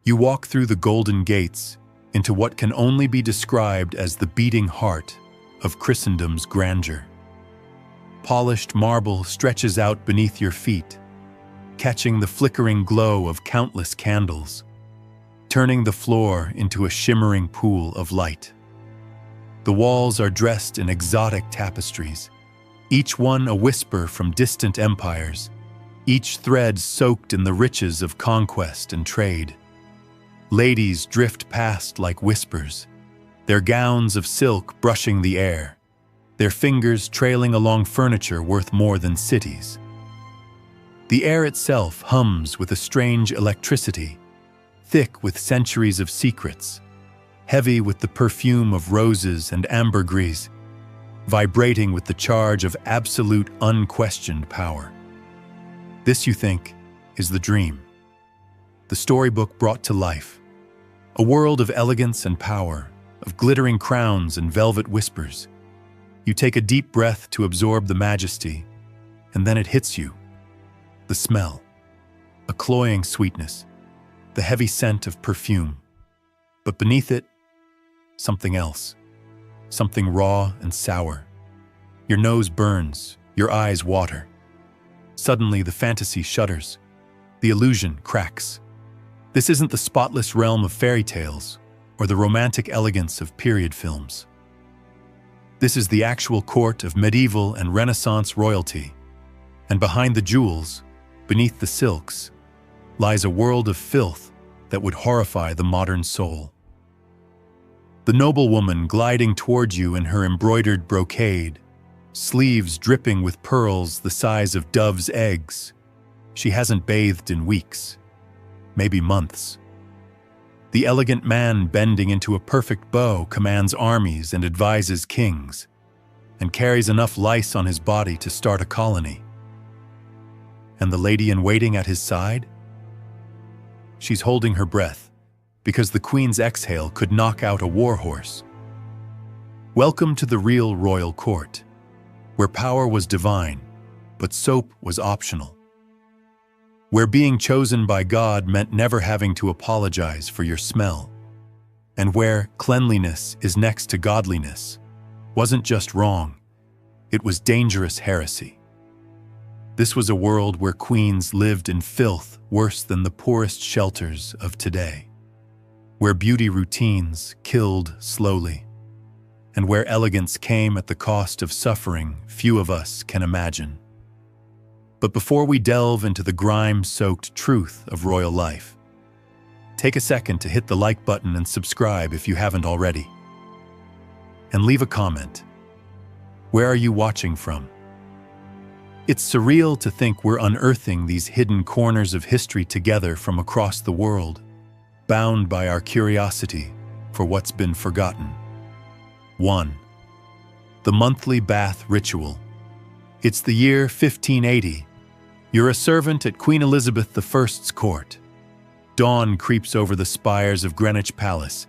You walk through the golden gates into what can only be described as the beating heart of Christendom's grandeur. Polished marble stretches out beneath your feet, catching the flickering glow of countless candles, turning the floor into a shimmering pool of light. The walls are dressed in exotic tapestries, each one a whisper from distant empires, each thread soaked in the riches of conquest and trade. Ladies drift past like whispers, their gowns of silk brushing the air, their fingers trailing along furniture worth more than cities. The air itself hums with a strange electricity, thick with centuries of secrets, heavy with the perfume of roses and ambergris, vibrating with the charge of absolute unquestioned power. This, you think, is the dream. The storybook brought to life. A world of elegance and power, of glittering crowns and velvet whispers. You take a deep breath to absorb the majesty, and then it hits you. The smell, a cloying sweetness, the heavy scent of perfume. But beneath it, something else, something raw and sour. Your nose burns, your eyes water. Suddenly the fantasy shudders, the illusion cracks. This isn't the spotless realm of fairy tales or the romantic elegance of period films. This is the actual court of medieval and Renaissance royalty, and behind the jewels, beneath the silks, lies a world of filth that would horrify the modern soul. The noblewoman gliding toward you in her embroidered brocade, sleeves dripping with pearls the size of doves' eggs. She hasn't bathed in weeks, maybe months. The elegant man bending into a perfect bow commands armies and advises kings, and carries enough lice on his body to start a colony. And the lady in waiting at his side? She's holding her breath, because the queen's exhale could knock out a warhorse. Welcome to the real royal court, where power was divine, but soap was optional. Where being chosen by God meant never having to apologize for your smell, and where cleanliness is next to godliness wasn't just wrong, it was dangerous heresy. This was a world where queens lived in filth worse than the poorest shelters of today, where beauty routines killed slowly, and where elegance came at the cost of suffering few of us can imagine. But before we delve into the grime-soaked truth of royal life, take a second to hit the like button and subscribe if you haven't already. And leave a comment. Where are you watching from? It's surreal to think we're unearthing these hidden corners of history together from across the world, bound by our curiosity for what's been forgotten. 1. The monthly bath ritual. It's the year 1580. You're a servant at Queen Elizabeth I's court. Dawn creeps over the spires of Greenwich Palace,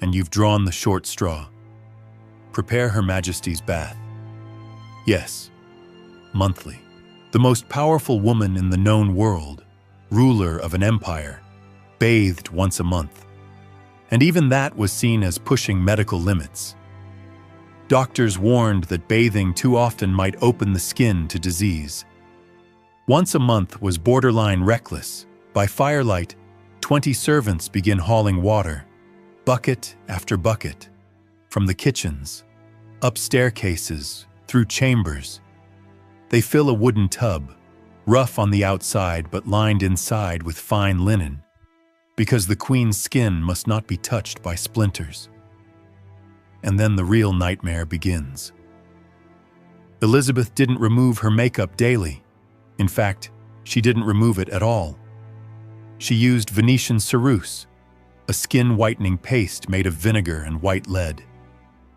and you've drawn the short straw. Prepare Her Majesty's bath. Yes, monthly. The most powerful woman in the known world, ruler of an empire, bathed once a month. And even that was seen as pushing medical limits. Doctors warned that bathing too often might open the skin to disease. Once a month was borderline reckless. By firelight, 20 servants begin hauling water, bucket after bucket, from the kitchens, up staircases, through chambers. They fill a wooden tub, rough on the outside but lined inside with fine linen, because the queen's skin must not be touched by splinters. And then the real nightmare begins. Elizabeth didn't remove her makeup daily. In fact, she didn't remove it at all. She used Venetian ceruse, a skin-whitening paste made of vinegar and white lead.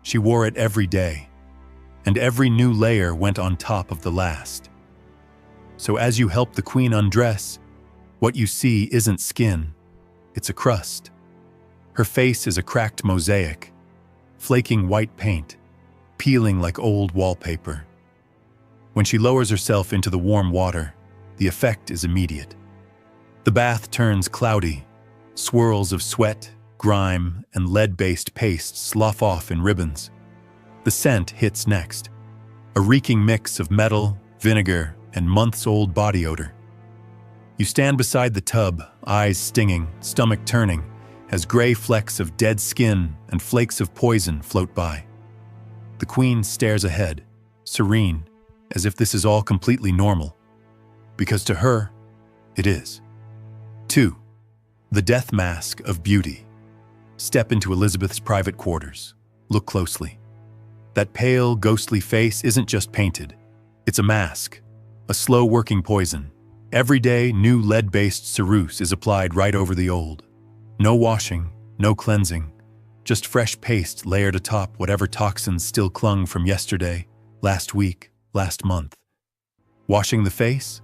She wore it every day, and every new layer went on top of the last. So as you help the queen undress, what you see isn't skin, it's a crust. Her face is a cracked mosaic, flaking white paint, peeling like old wallpaper. When she lowers herself into the warm water, the effect is immediate. The bath turns cloudy, Swirls of sweat, grime, and lead-based paste slough off in ribbons. The scent hits next, a reeking mix of metal, vinegar, and months-old body odor. You stand beside the tub, eyes stinging, stomach turning, as gray flecks of dead skin and flakes of poison float by. The queen stares ahead, serene, as if this is all completely normal. Because to her, it is. 2. The death mask of beauty. Step into Elizabeth's private quarters. Look closely. That pale, ghostly face isn't just painted. It's a mask, a slow-working poison. Every day, new lead-based ceruse is applied right over the old. No washing, no cleansing, just fresh paste layered atop whatever toxins still clung from yesterday, last week, last month. Washing the face?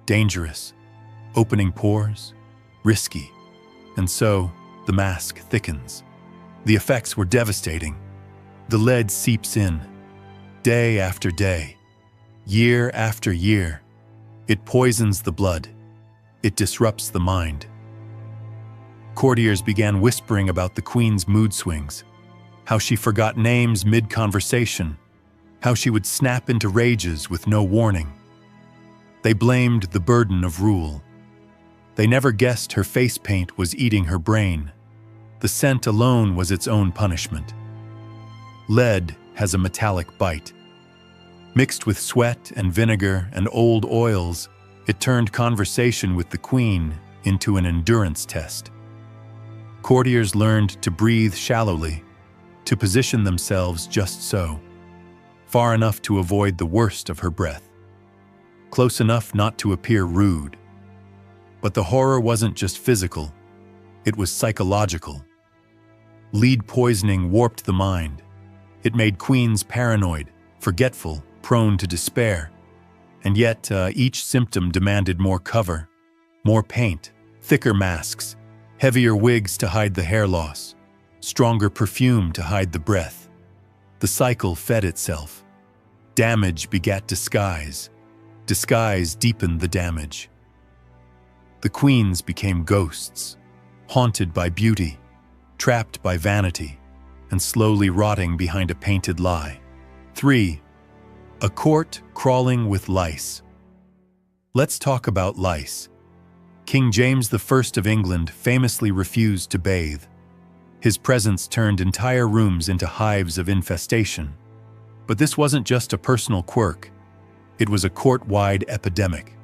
Dangerous. Opening pores? Risky. And so, the mask thickens. The effects were devastating. The lead seeps in, day after day, year after year. It poisons the blood. It disrupts the mind. Courtiers began whispering about the queen's mood swings, how she forgot names mid-conversation, how she would snap into rages with no warning. They blamed the burden of rule. They never guessed her face paint was eating her brain. The scent alone was its own punishment. Lead has a metallic bite. Mixed with sweat and vinegar and old oils, it turned conversation with the queen into an endurance test. Courtiers learned to breathe shallowly, to position themselves just so, far enough to avoid the worst of her breath, close enough not to appear rude. But the horror wasn't just physical, it was psychological. Lead poisoning warped the mind. It made queens paranoid, forgetful, prone to despair. And yet, each symptom demanded more cover, more paint, thicker masks, heavier wigs to hide the hair loss, stronger perfume to hide the breath. The cycle fed itself. Damage begat disguise. Disguise deepened the damage. The queens became ghosts, haunted by beauty, trapped by vanity, and slowly rotting behind a painted lie. 3. A court crawling with lice. Let's talk about lice. King James I of England famously refused to bathe. His presence turned entire rooms into hives of infestation. But this wasn't just a personal quirk. It was a court-wide epidemic.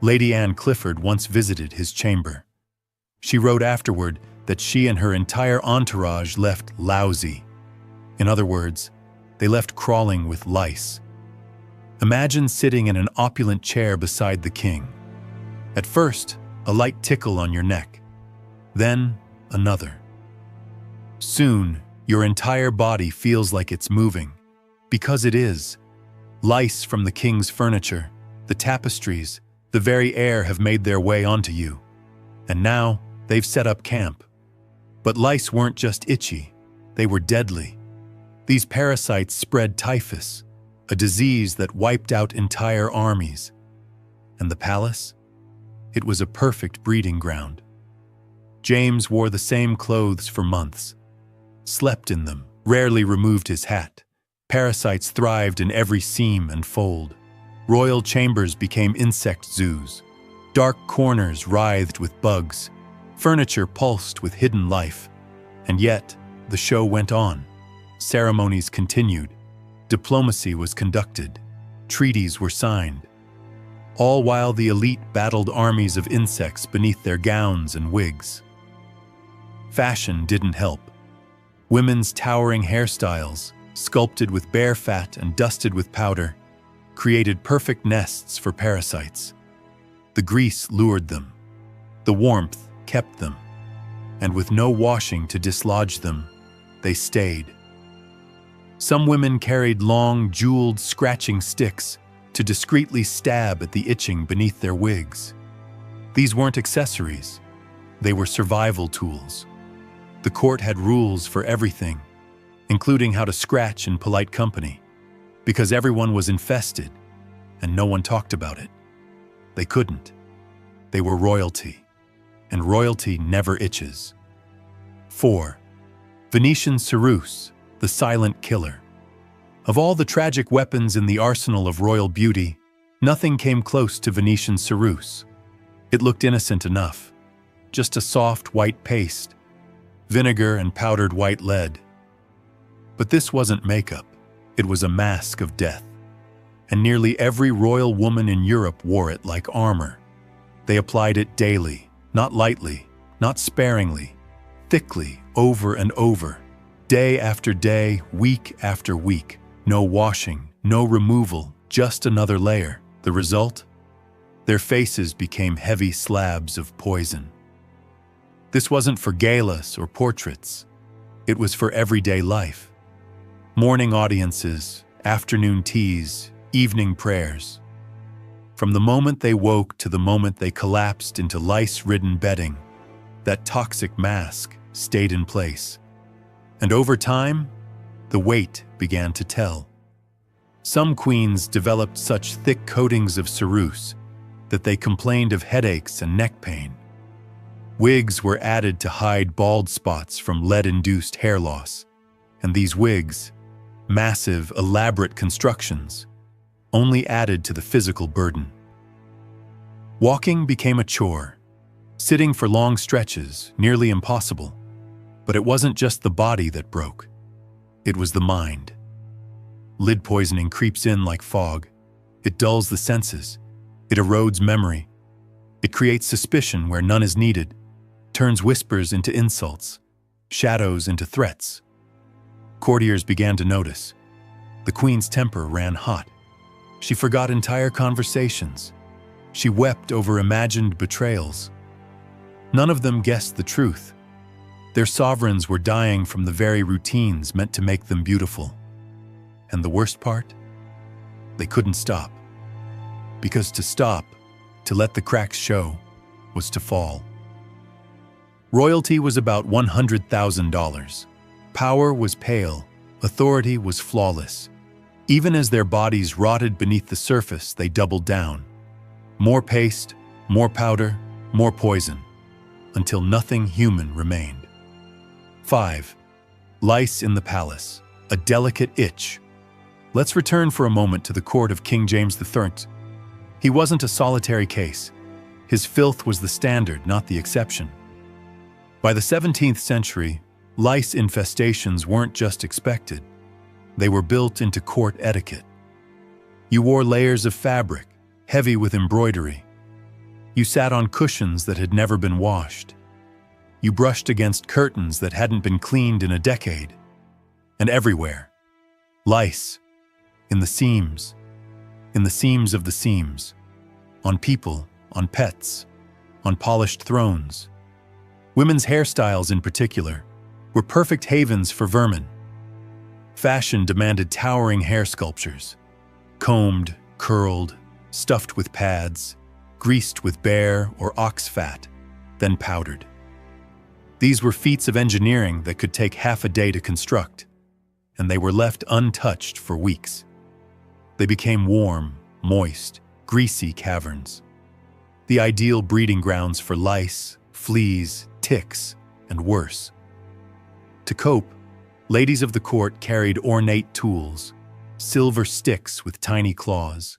Lady Anne Clifford once visited his chamber. She wrote afterward that she and her entire entourage left lousy. In other words, they left crawling with lice. Imagine sitting in an opulent chair beside the king. At first, a light tickle on your neck. Then, another. Soon, your entire body feels like it's moving. Because it is. Lice from the king's furniture, the tapestries, the very air have made their way onto you. And now, they've set up camp. But lice weren't just itchy. They were deadly. These parasites spread typhus, a disease that wiped out entire armies. And the palace? It was a perfect breeding ground. James wore the same clothes for months, slept in them, rarely removed his hat. Parasites thrived in every seam and fold. Royal chambers became insect zoos. Dark corners writhed with bugs. Furniture pulsed with hidden life. And yet, the show went on. Ceremonies continued. Diplomacy was conducted. Treaties were signed. All while the elite battled armies of insects beneath their gowns and wigs. Fashion didn't help. Women's towering hairstyles, sculpted with bear fat and dusted with powder, created perfect nests for parasites. The grease lured them. The warmth kept them. And with no washing to dislodge them, they stayed. Some women carried long, jeweled scratching sticks to discreetly stab at the itching beneath their wigs. These weren't accessories. They were survival tools. The court had rules for everything, including how to scratch in polite company, because everyone was infested and no one talked about it. They couldn't. They were royalty. and royalty never itches. 4. Venetian ceruse, the silent killer. Of all the tragic weapons in the arsenal of royal beauty, nothing came close to Venetian ceruse. It looked innocent enough, just a soft white paste, vinegar and powdered white lead. But this wasn't makeup, it was a mask of death. And nearly every royal woman in Europe wore it like armor. They applied it daily, not lightly, not sparingly, thickly, over and over, day after day, week after week. No washing, no removal, just another layer. The result? Their faces became heavy slabs of poison. This wasn't for galas or portraits. It was for everyday life. Morning audiences, afternoon teas, evening prayers. From the moment they woke to the moment they collapsed into lice-ridden bedding, that toxic mask stayed in place. And over time, the weight began to tell. Some queens developed such thick coatings of ceruse that they complained of headaches and neck pain. Wigs were added to hide bald spots from lead-induced hair loss, and these wigs, massive, elaborate constructions, only added to the physical burden. Walking became a chore, sitting for long stretches, nearly impossible. But it wasn't just the body that broke. It was the mind. Lid poisoning creeps in like fog. It dulls the senses. It erodes memory. It creates suspicion where none is needed, turns whispers into insults, shadows into threats. Courtiers began to notice. The queen's temper ran hot. She forgot entire conversations. She wept over imagined betrayals. None of them guessed the truth. Their sovereigns were dying from the very routines meant to make them beautiful. And the worst part? They couldn't stop. Because to stop, to let the cracks show, was to fall. Royalty was about $100,000. Power was pale. Authority was flawless. Even as their bodies rotted beneath the surface, they doubled down. More paste, more powder, more poison, until nothing human remained. 5. Lice in the palace, a delicate itch. Let's return for a moment to the court of King James III. He wasn't a solitary case. His filth was the standard, not the exception. By the 17th century, lice infestations weren't just expected. They were built into court etiquette. You wore layers of fabric, heavy with embroidery. You sat on cushions that had never been washed. You brushed against curtains that hadn't been cleaned in a decade. And everywhere, lice, in the seams of the seams, on people, on pets, on polished thrones. Women's hairstyles in particular were perfect havens for vermin. Fashion demanded towering hair sculptures, combed, curled, stuffed with pads, greased with bear or ox fat, then powdered. These were feats of engineering that could take half a day to construct, and they were left untouched for weeks. They became warm, moist, greasy caverns, the ideal breeding grounds for lice, fleas, ticks, and worse. To cope, ladies of the court carried ornate tools, silver sticks with tiny claws.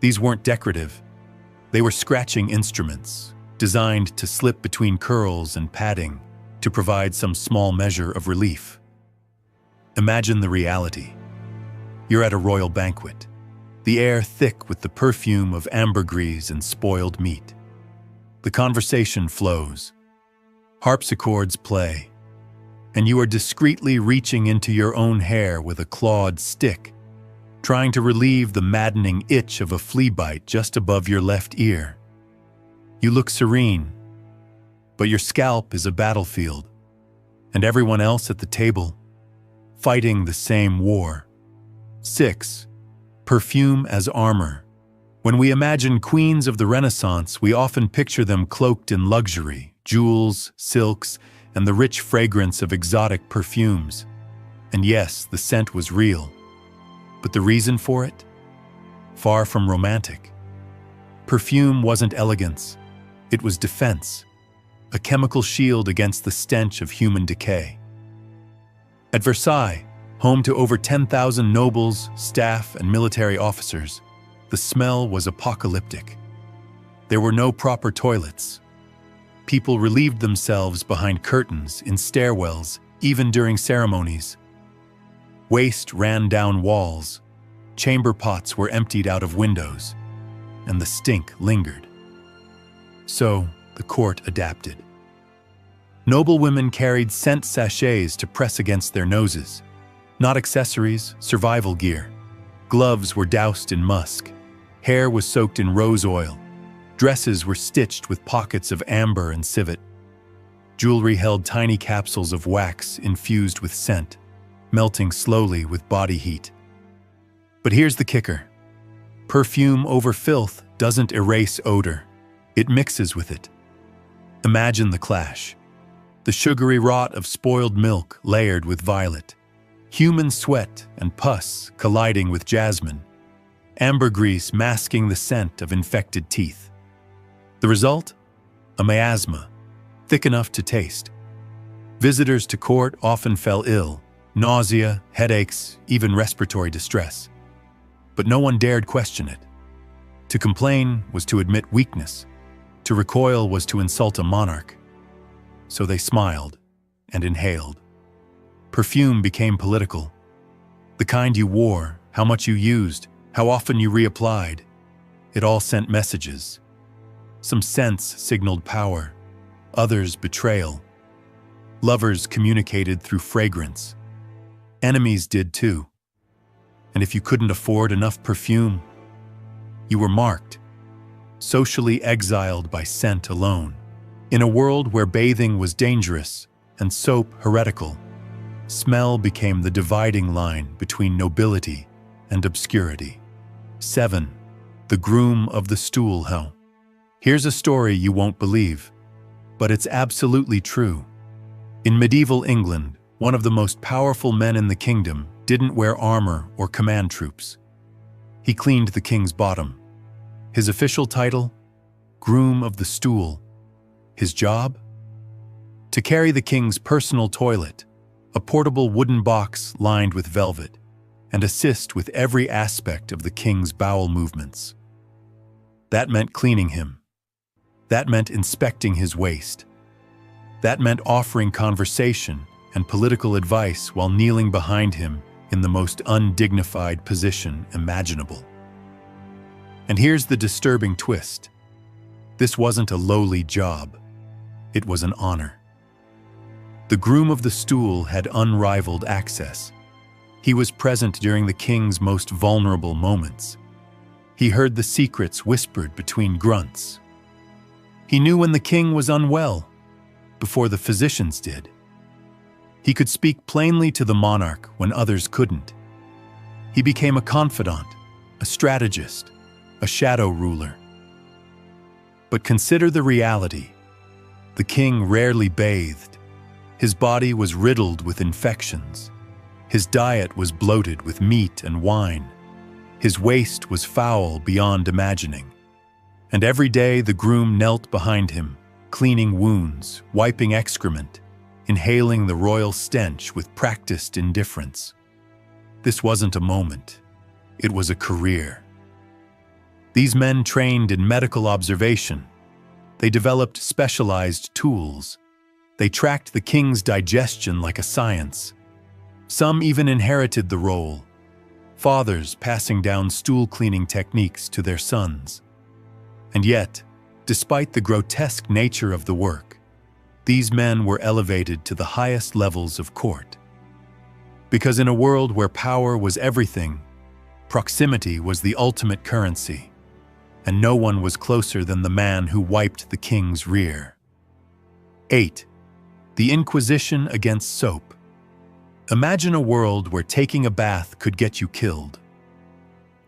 These weren't decorative. They were scratching instruments, designed to slip between curls and padding to provide some small measure of relief. Imagine the reality. You're at a royal banquet, the air thick with the perfume of ambergris and spoiled meat. The conversation flows. Harpsichords play, and you are discreetly reaching into your own hair with a clawed stick, trying to relieve the maddening itch of a flea bite just above your left ear. You look serene, but your scalp is a battlefield, and everyone else at the table, fighting the same war. 6. Perfume as armor. When we imagine queens of the Renaissance, we often picture them cloaked in luxury, jewels, silks, and the rich fragrance of exotic perfumes. And yes, the scent was real. But the reason for it? Far from romantic. Perfume wasn't elegance. It was defense. a chemical shield against the stench of human decay. At Versailles, home to over 10,000 nobles, staff, and military officers, the smell was apocalyptic. There were no proper toilets. People relieved themselves behind curtains, in stairwells, even during ceremonies. Waste ran down walls, chamber pots were emptied out of windows, and the stink lingered. So, the court adapted. Noblewomen carried scent sachets to press against their noses. Not accessories, survival gear. Gloves were doused in musk. Hair was soaked in rose oil. Dresses were stitched with pockets of amber and civet. Jewelry held tiny capsules of wax infused with scent, melting slowly with body heat. But here's the kicker. Perfume over filth doesn't erase odor. It mixes with it. Imagine the clash. The sugary rot of spoiled milk layered with violet. Human sweat and pus colliding with jasmine. Ambergris masking the scent of infected teeth. The result? A miasma, thick enough to taste. Visitors to court often fell ill, nausea, headaches, even respiratory distress. But no one dared question it. To complain was to admit weakness. To recoil was to insult a monarch. So they smiled and inhaled. Perfume became political. The kind you wore, how much you used, how often you reapplied. It all sent messages. Some scents signaled power, others betrayal. Lovers communicated through fragrance. Enemies did too. And if you couldn't afford enough perfume, you were marked, socially exiled by scent alone. In a world where bathing was dangerous and soap heretical, smell became the dividing line between nobility and obscurity. 7. The groom of the stool. Here's a story you won't believe, but it's absolutely true. In medieval England, one of the most powerful men in the kingdom didn't wear armor or command troops. He cleaned the king's bottom. His official title? Groom of the stool. His job? To carry the king's personal toilet, a portable wooden box lined with velvet, and assist with every aspect of the king's bowel movements. That meant cleaning him. That meant inspecting his waist. That meant offering conversation and political advice while kneeling behind him in the most undignified position imaginable. And here's the disturbing twist. This wasn't a lowly job. It was an honor. The groom of the stool had unrivaled access. He was present during the king's most vulnerable moments. He heard the secrets whispered between grunts. He knew when the king was unwell, before the physicians did. He could speak plainly to the monarch when others couldn't. He became a confidant, a strategist, a shadow ruler. But consider the reality. The king rarely bathed. His body was riddled with infections. His diet was bloated with meat and wine. His waist was foul beyond imagining. And every day the groom knelt behind him, cleaning wounds, wiping excrement, inhaling the royal stench with practiced indifference. This wasn't a moment. It was a career. These men trained in medical observation. They developed specialized tools. They tracked the king's digestion like a science. Some even inherited the role, fathers passing down stool cleaning techniques to their sons. And yet, despite the grotesque nature of the work, these men were elevated to the highest levels of court. Because in a world where power was everything, proximity was the ultimate currency, and no one was closer than the man who wiped the king's rear. 8. The Inquisition against soap. Imagine a world where taking a bath could get you killed.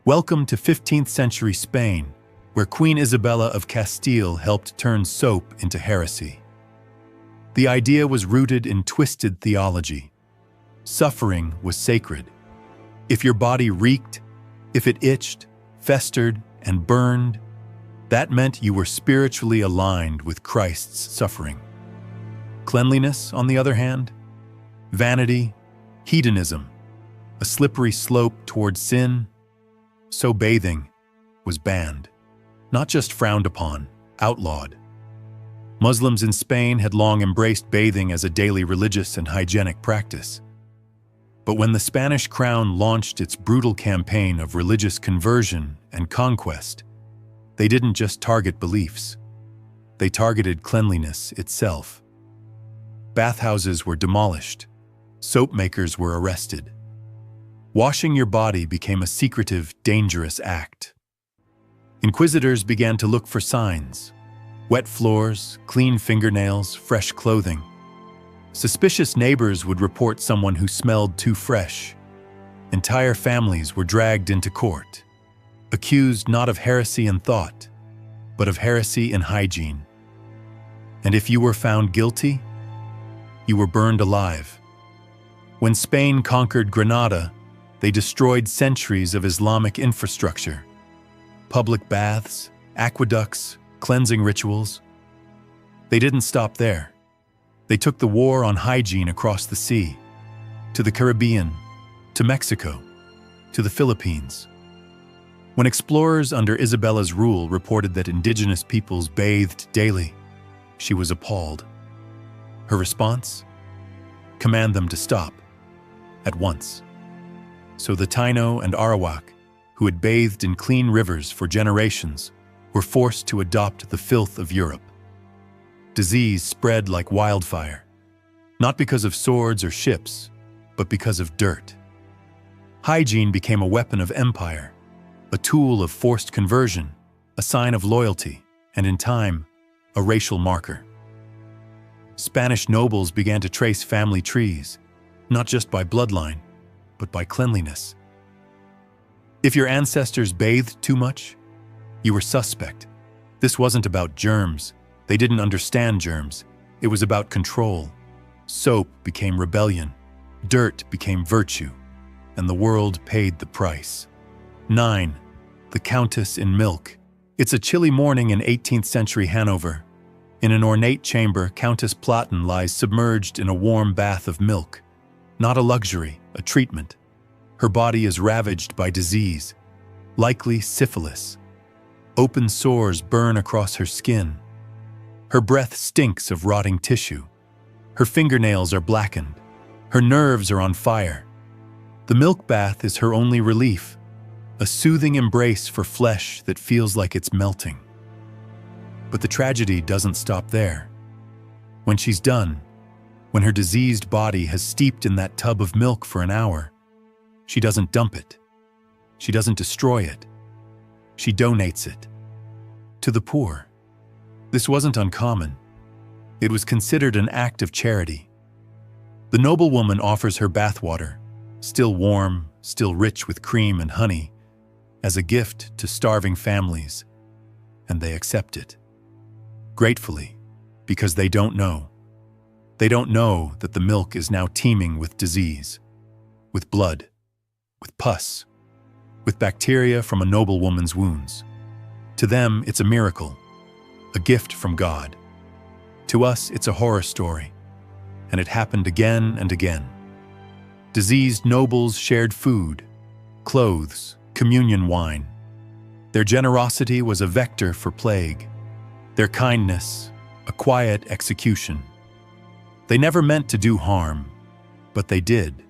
Welcome to 15th century Spain, where Queen Isabella of Castile helped turn soap into heresy. The idea was rooted in twisted theology. Suffering was sacred. If your body reeked, if it itched, festered, and burned, that meant you were spiritually aligned with Christ's suffering. Cleanliness, on the other hand, vanity, hedonism, a slippery slope toward sin, so bathing was banned, not just frowned upon, outlawed. Muslims in Spain had long embraced bathing as a daily religious and hygienic practice. But when the Spanish crown launched its brutal campaign of religious conversion and conquest, they didn't just target beliefs. They targeted cleanliness itself. Bathhouses were demolished. Soap makers were arrested. Washing your body became a secretive, dangerous act. Inquisitors began to look for signs: wet floors, clean fingernails, fresh clothing. Suspicious neighbors would report someone who smelled too fresh. Entire families were dragged into court, accused not of heresy in thought, but of heresy in hygiene. And if you were found guilty, you were burned alive. When Spain conquered Granada, they destroyed centuries of Islamic infrastructure: public baths, aqueducts, cleansing rituals. They didn't stop there. They took the war on hygiene across the sea, to the Caribbean, to Mexico, to the Philippines. When explorers under Isabella's rule reported that indigenous peoples bathed daily, she was appalled. Her response? Command them to stop, at once. So the Taino and Arawak, who had bathed in clean rivers for generations, were forced to adopt the filth of Europe. Disease spread like wildfire, not because of swords or ships, but because of dirt. Hygiene became a weapon of empire, a tool of forced conversion, a sign of loyalty, and in time, a racial marker. Spanish nobles began to trace family trees, not just by bloodline, but by cleanliness. If your ancestors bathed too much, you were suspect. This wasn't about germs. They didn't understand germs. It was about control. Soap became rebellion. Dirt became virtue. And the world paid the price. 9. The Countess in Milk. It's a chilly morning in 18th century Hanover. In an ornate chamber, Countess Platen lies submerged in a warm bath of milk. Not a luxury, a treatment. Her body is ravaged by disease, likely syphilis. Open sores burn across her skin. Her breath stinks of rotting tissue. Her fingernails are blackened. Her nerves are on fire. The milk bath is her only relief, a soothing embrace for flesh that feels like it's melting. But the tragedy doesn't stop there. When she's done, when her diseased body has steeped in that tub of milk for an hour, she doesn't dump it. She doesn't destroy it. She donates it to the poor. This wasn't uncommon. It was considered an act of charity. The noblewoman offers her bathwater, still warm, still rich with cream and honey, as a gift to starving families, and they accept it. Gratefully, because they don't know. They don't know that the milk is now teeming with disease, with blood, with pus, with bacteria from a noblewoman's wounds. To them, it's a miracle, a gift from God. To us, it's a horror story, and it happened again and again. Diseased nobles shared food, clothes, communion wine. Their generosity was a vector for plague. Their kindness, a quiet execution. They never meant to do harm, but they did,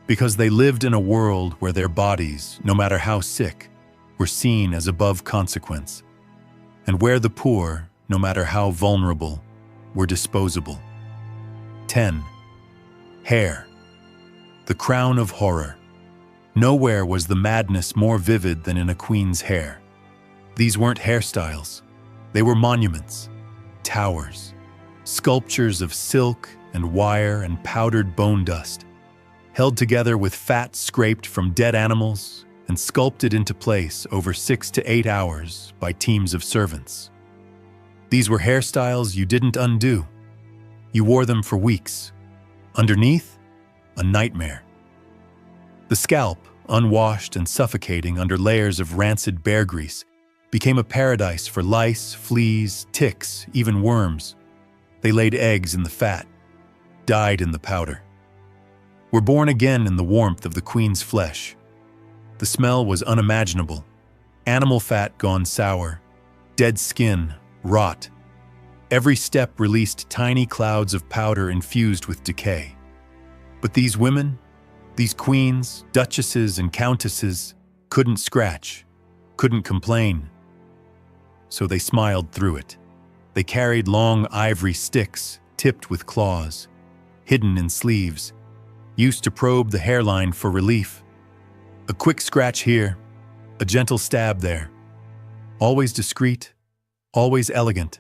because they lived in a world where their bodies, no matter how sick, were seen as above consequence, and where the poor, no matter how vulnerable, were disposable. 10. Hair. The crown of horror. Nowhere was the madness more vivid than in a queen's hair. These weren't hairstyles. They were monuments, towers, sculptures of silk and wire and powdered bone dust, held together with fat scraped from dead animals and sculpted into place over 6 to 8 hours by teams of servants. These were hairstyles you didn't undo. You wore them for weeks. Underneath, a nightmare. The scalp, unwashed and suffocating under layers of rancid bear grease, became a paradise for lice, fleas, ticks, even worms. They laid eggs in the fat, died in the powder. Were born again in the warmth of the queen's flesh. The smell was unimaginable. Animal fat gone sour, dead skin, rot. Every step released tiny clouds of powder infused with decay. But these women, these queens, duchesses, and countesses, couldn't scratch, couldn't complain. So they smiled through it. They carried long ivory sticks, tipped with claws, hidden in sleeves, used to probe the hairline for relief. A quick scratch here, a gentle stab there. Always discreet, always elegant.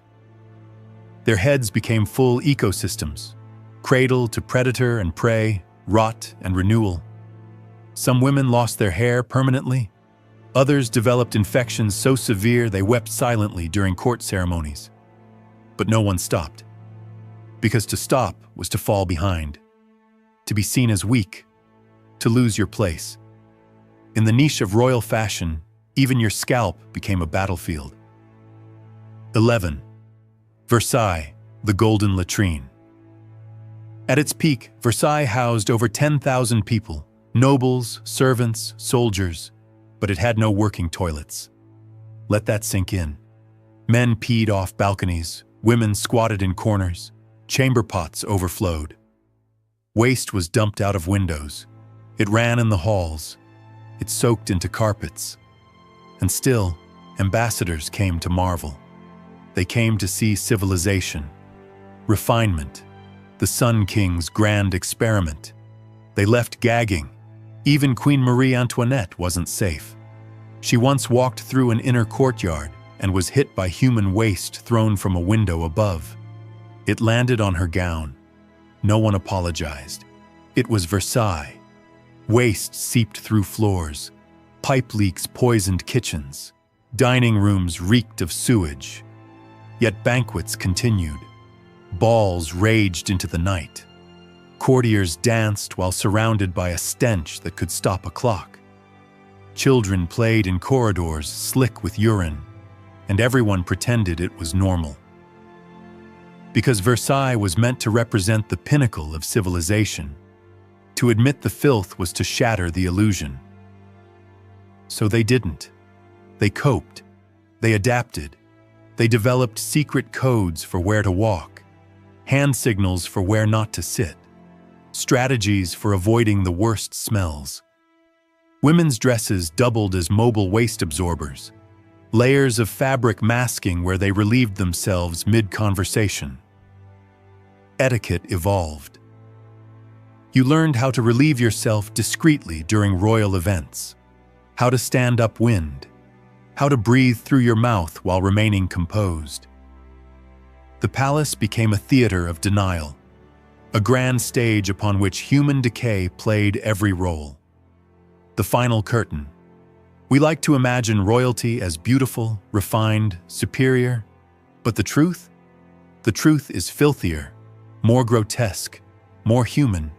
Their heads became full ecosystems, cradle to predator and prey, rot and renewal. Some women lost their hair permanently. Others developed infections so severe they wept silently during court ceremonies. But no one stopped. Because to stop was to fall behind, to be seen as weak, to lose your place. In the niche of royal fashion, even your scalp became a battlefield. 11. Versailles, the golden latrine. At its peak, Versailles housed over 10,000 people, nobles, servants, soldiers, but it had no working toilets. Let that sink in. Men peed off balconies, women squatted in corners, chamber pots overflowed. Waste was dumped out of windows. It ran in the halls. It soaked into carpets. And still, ambassadors came to marvel. They came to see civilization, refinement, the Sun King's grand experiment. They left gagging. Even Queen Marie Antoinette wasn't safe. She once walked through an inner courtyard and was hit by human waste thrown from a window above. It landed on her gown. No one apologized. It was Versailles. Waste seeped through floors. Pipe leaks poisoned kitchens. Dining rooms reeked of sewage. Yet banquets continued. Balls raged into the night. Courtiers danced while surrounded by a stench that could stop a clock. Children played in corridors slick with urine, and everyone pretended it was normal. Because Versailles was meant to represent the pinnacle of civilization, to admit the filth was to shatter the illusion. So they didn't. They coped. They adapted. They developed secret codes for where to walk, hand signals for where not to sit, strategies for avoiding the worst smells. Women's dresses doubled as mobile waste absorbers, layers of fabric masking where they relieved themselves mid-conversation. Etiquette evolved. You learned how to relieve yourself discreetly during royal events, how to stand upwind, how to breathe through your mouth while remaining composed. The palace became a theater of denial, a grand stage upon which human decay played every role. The final curtain. We like to imagine royalty as beautiful, refined, superior, but the truth? The truth is filthier, more grotesque, more human.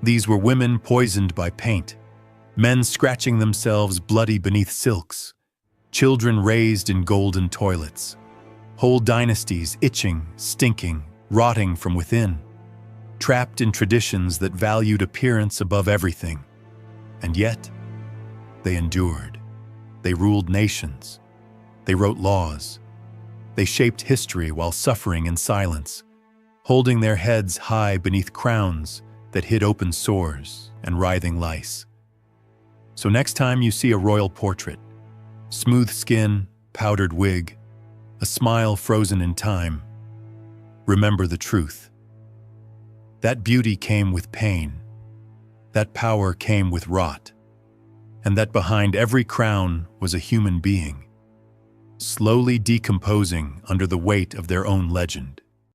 These were women poisoned by paint, men scratching themselves bloody beneath silks, children raised in golden toilets, whole dynasties itching, stinking, rotting from within, trapped in traditions that valued appearance above everything. And yet, they endured. They ruled nations. They wrote laws. They shaped history while suffering in silence, holding their heads high beneath crowns that hid open sores and writhing lice. So next time you see a royal portrait, smooth skin, powdered wig, a smile frozen in time, remember the truth. That beauty came with pain. That power came with rot. And that behind every crown was a human being, slowly decomposing under the weight of their own legend.